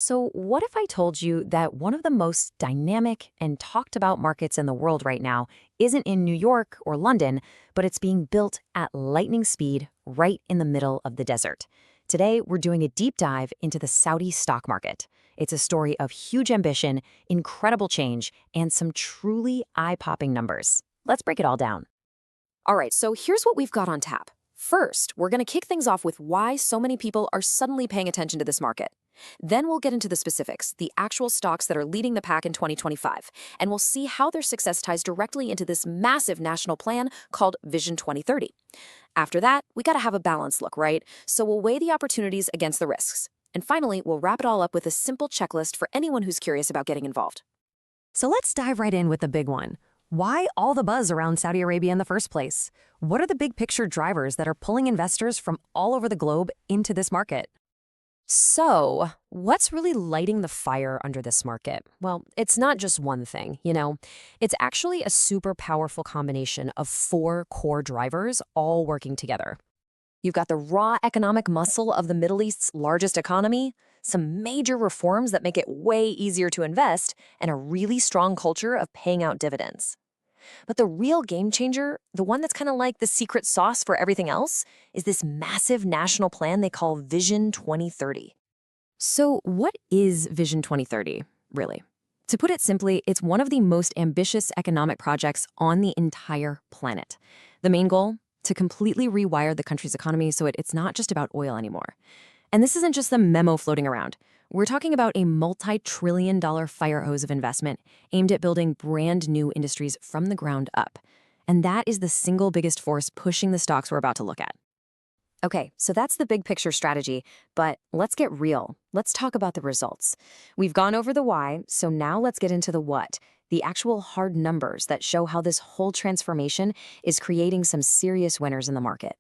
So, what if I told you that one of the most dynamic and talked about markets in the world right now isn't in New York or London, but it's being built at lightning speed right in the middle of the desert? Today, we're doing a deep dive into the Saudi stock market. It's a story of huge ambition, incredible change, and some truly eye popping numbers. Let's break it all down. All right, so here's what we've got on tap. First, we're going to kick things off with why so many people are suddenly paying attention to this market. Then we'll get into the specifics, the actual stocks that are leading the pack in 2025, and we'll see how their success ties directly into this massive national plan called Vision 2030. After that, we got to have a balanced look, right? So we'll weigh the opportunities against the risks. And finally, we'll wrap it all up with a simple checklist for anyone who's curious about getting involved. So let's dive right in with the big one. Why all the buzz around Saudi Arabia in the first place? What are the big picture drivers that are pulling investors from all over the globe into this market? So, what's really lighting the fire under this market? Well, it's not just one thing, It's actually a super powerful combination of four core drivers all working together. You've got the raw economic muscle of the Middle East's largest economy, some major reforms that make it way easier to invest, and a really strong culture of paying out dividends. But the real game changer, the one that's kind of like the secret sauce for everything else, is this massive national plan they call Vision 2030. So, what is Vision 2030, really? To put it simply, it's one of the most ambitious economic projects on the entire planet. The main goal? To completely rewire the country's economy so it's not just about oil anymore. And this isn't just a memo floating around. We're talking about a multi-trillion-dollar fire hose of investment aimed at building brand new industries from the ground up. And that is the single biggest force pushing the stocks we're about to look at. Okay, so that's the big picture strategy, but let's get real. Let's talk about the results. We've gone over the why, so now let's get into the what, the actual hard numbers that show how this whole transformation is creating some serious winners in the market.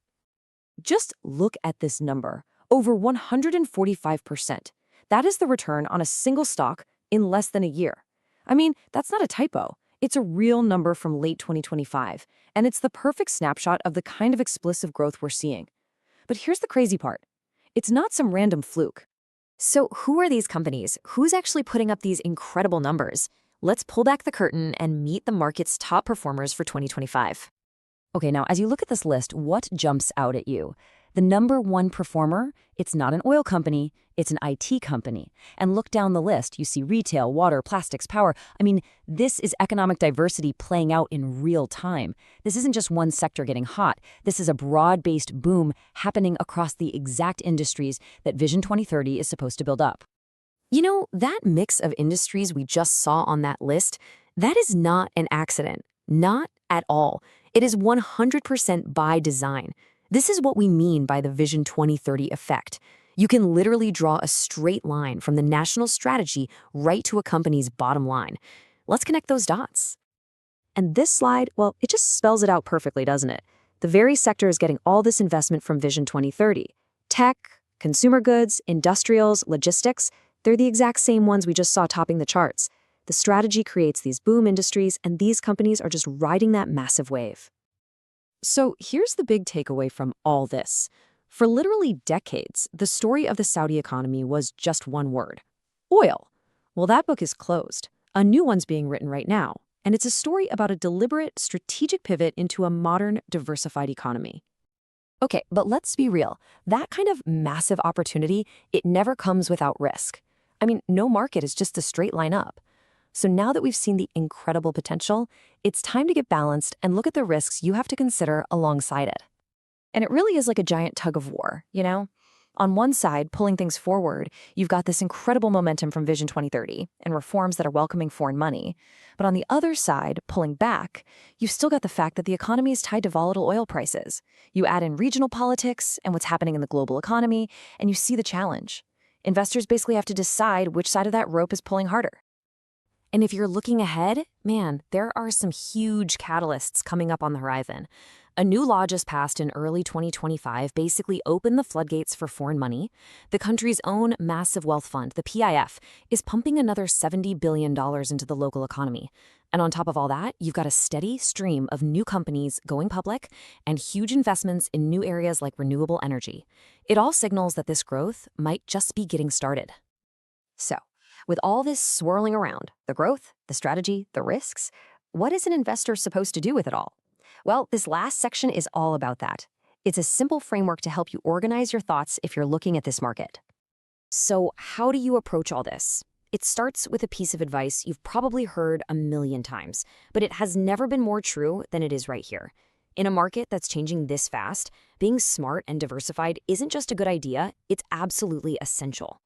Just look at this number, over 145%. That is the return on a single stock in less than a year. I mean, that's not a typo. It's a real number from late 2025, and it's the perfect snapshot of the kind of explosive growth we're seeing. But here's the crazy part. It's not some random fluke. So who are these companies? Who's actually putting up these incredible numbers? Let's pull back the curtain and meet the market's top performers for 2025. Okay, now as you look at this list, what jumps out at you? The number one performer, it's not an oil company, it's an IT company. And look down the list, you see retail, water, plastics, power. I mean, this is economic diversity playing out in real time. This isn't just one sector getting hot. This is a broad-based boom happening across the exact industries that Vision 2030 is supposed to build up. That mix of industries we just saw on that list, that is not an accident. Not at all. It is 100% by design. This is what we mean by the Vision 2030 effect. You can literally draw a straight line from the national strategy right to a company's bottom line. Let's connect those dots. And this slide, well, it just spells it out perfectly, doesn't it? The very sector is getting all this investment from Vision 2030. Tech, consumer goods, industrials, logistics, they're the exact same ones we just saw topping the charts. The strategy creates these boom industries, and these companies are just riding that massive wave. So here's the big takeaway from all this. For literally decades, the story of the Saudi economy was just one word: oil. Well, that book is closed. A new one's being written right now, and it's a story about a deliberate, strategic pivot into a modern, diversified economy. Okay, but let's be real. That kind of massive opportunity, it never comes without risk. I mean, no market is just a straight line up. So now that we've seen the incredible potential, it's time to get balanced and look at the risks you have to consider alongside it. And it really is like a giant tug of war, On one side, pulling things forward, you've got this incredible momentum from Vision 2030 and reforms that are welcoming foreign money. But on the other side, pulling back, you've still got the fact that the economy is tied to volatile oil prices. You add in regional politics and what's happening in the global economy, and you see the challenge. Investors basically have to decide which side of that rope is pulling harder. And if you're looking ahead, man, there are some huge catalysts coming up on the horizon. A new law just passed in early 2025 basically opened the floodgates for foreign money. The country's own massive wealth fund, the PIF, is pumping another $70 billion into the local economy. And on top of all that, you've got a steady stream of new companies going public and huge investments in new areas like renewable energy. It all signals that this growth might just be getting started. So, with all this swirling around, the growth, the strategy, the risks, what is an investor supposed to do with it all? Well, this last section is all about that. It's a simple framework to help you organize your thoughts if you're looking at this market. So, how do you approach all this? It starts with a piece of advice you've probably heard a million times, but it has never been more true than it is right here. In a market that's changing this fast, being smart and diversified isn't just a good idea, it's absolutely essential.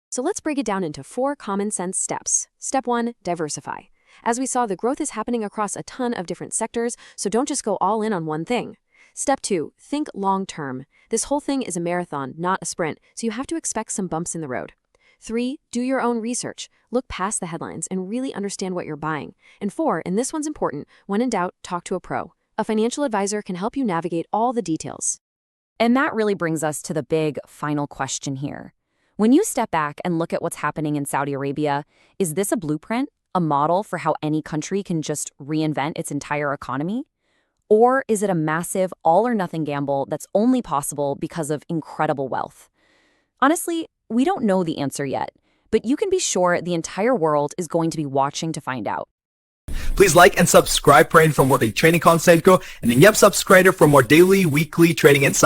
So let's break it down into 4 common sense steps. Step 1, diversify. As we saw, the growth is happening across a ton of different sectors, so don't just go all in on one thing. Step 2, think long term. This whole thing is a marathon, not a sprint, so you have to expect some bumps in the road. 3, do your own research. Look past the headlines and really understand what you're buying. And 4, and this one's important, when in doubt, talk to a pro. A financial advisor can help you navigate all the details. And that really brings us to the big final question here. When you step back and look at what's happening in Saudi Arabia, is this a blueprint, a model for how any country can just reinvent its entire economy? Or is it a massive all-or-nothing gamble that's only possible because of incredible wealth? Honestly, we don't know the answer yet, but you can be sure the entire world is going to be watching to find out. Please like and subscribe for more trading content, and then subscribe for more daily, weekly trading insights.